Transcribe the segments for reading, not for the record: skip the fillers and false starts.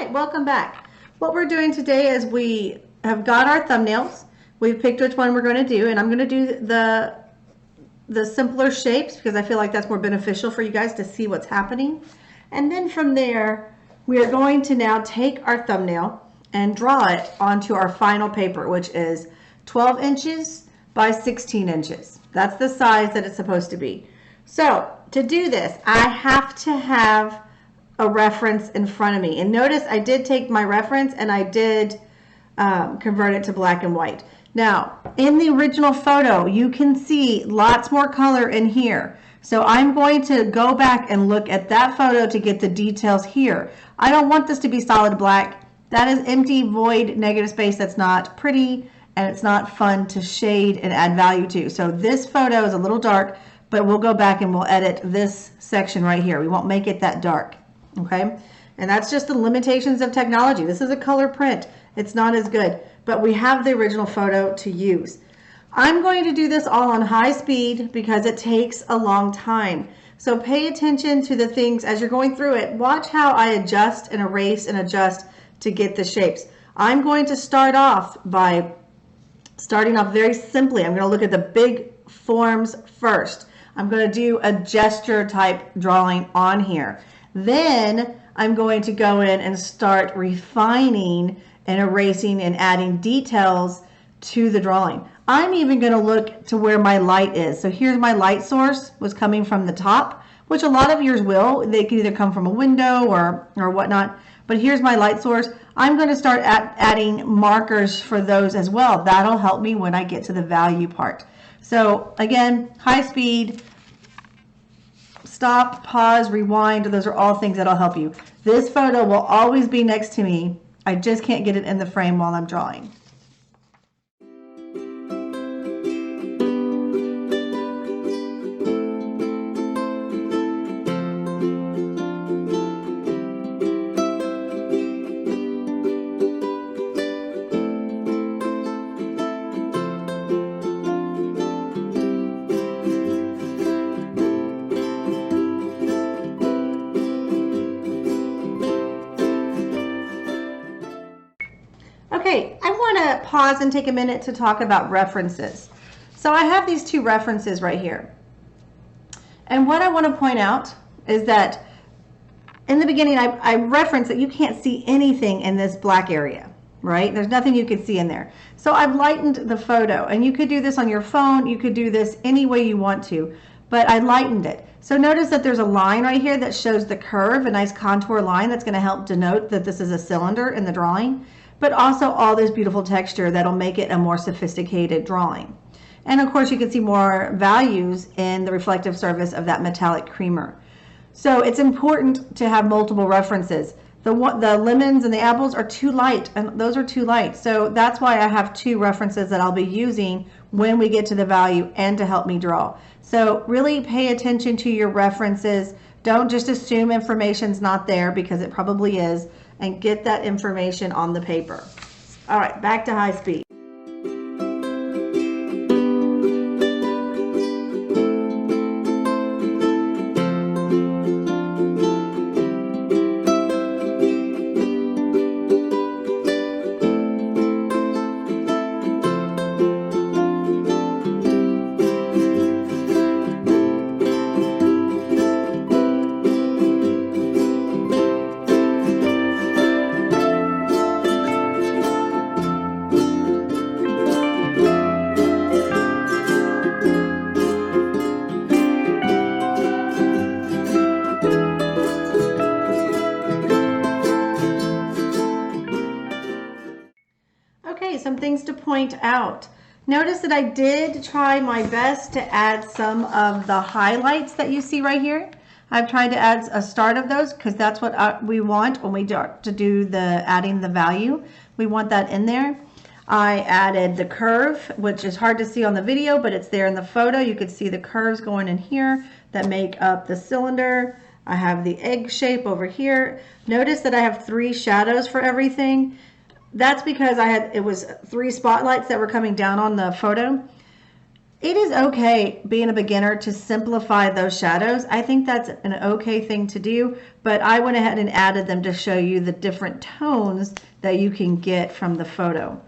right, welcome back. What we're doing today is we have got our thumbnails. We've picked which one we're going to do, and I'm going to do the simpler shapes because I feel like that's more beneficial for you guys to see what's happening. And then from there, we are going to now take our thumbnail and draw it onto our final paper, which is 12 inches by 16 inches. That's the size that it's supposed to be. So to do this, I have to have a reference in front of me. And notice I did take my reference and I did convert it to black and white. Now, in the original photo, you can see lots more color in here. So I'm going to go back and look at that photo to get the details here. I don't want this to be solid black. That is empty, void, negative space. That's not pretty and it's not fun to shade and add value to. So this photo is a little dark, but we'll go back and we'll edit this section right here. We won't make it that dark, okay? And that's just the limitations of technology. This is a color print. It's not as good, but we have the original photo to use. I'm going to do this all on high speed because it takes a long time. So pay attention to the things as you're going through it. Watch how I adjust and erase and adjust to get the shapes. I'm going to start off by starting off very simply. I'm going to look at the big forms first. I'm going to do a gesture type drawing on here. Then I'm going to go in and start refining and erasing and adding details to the drawing. I'm even going to look to where my light is. So here's my light source was coming from the top, which a lot of yours will. They can either come from a window or whatnot. But here's my light source. I'm going to start adding markers for those as well. That'll help me when I get to the value part. So again, high speed, stop, pause, rewind. Those are all things that'll help you. This photo will always be next to me. I just can't get it in the frame while I'm drawing. Okay, I want to pause and take a minute to talk about references. So I have these two references right here. And what I want to point out is that in the beginning, I referenced that you can't see anything in this black area, right? There's nothing you can see in there. So I've lightened the photo, and you could do this on your phone. You could do this any way you want to, but I lightened it. So notice that there's a line right here that shows the curve, a nice contour line that's going to help denote that this is a cylinder in the drawing, but also all this beautiful texture that'll make it a more sophisticated drawing. And of course you can see more values in the reflective surface of that metallic creamer. So it's important to have multiple references. The lemons and the apples are too light, and those are too light. So that's why I have two references that I'll be using when we get to the value and to help me draw. So really pay attention to your references. Don't just assume information's not there, because it probably is, and get that information on the paper. All right, back to high speed. Some things to point out. Notice that I did try my best to add some of the highlights that you see right here. I've tried to add a start of those because that's what we want when we do the adding the value. We want that in there. I added the curve, which is hard to see on the video, but it's there in the photo. You can see the curves going in here that make up the cylinder. I have the egg shape over here. Notice that I have 3 shadows for everything. That's because it was 3 spotlights that were coming down on the photo. It is okay being a beginner to simplify those shadows. I think that's an okay thing to do, but I went ahead and added them to show you the different tones that you can get from the photo.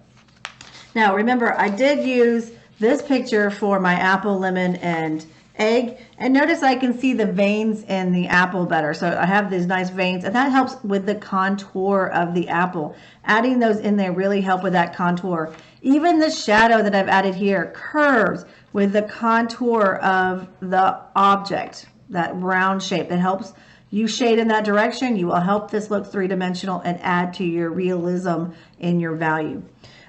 Now remember, I did use this picture for my apple, lemon, and egg, and notice I can see the veins in the apple better. So I have these nice veins, and that helps with the contour of the apple. Adding those in there really help with that contour. Even the shadow that I've added here curves with the contour of the object, that round shape that helps you shade in that direction. You will help this look three-dimensional and add to your realism in your value.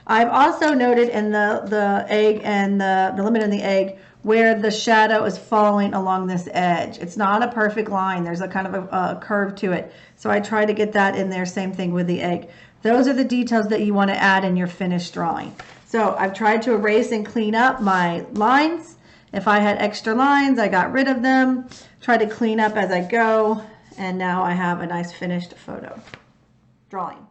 I've also noted in the egg and the lemon and the egg where the shadow is falling along this edge. It's not a perfect line. There's a kind of a curve to it. So I try to get that in there. Same thing with the egg. Those are the details that you want to add in your finished drawing. So I've tried to erase and clean up my lines. If I had extra lines, I got rid of them. Try to clean up as I go. And now I have a nice finished photo drawing.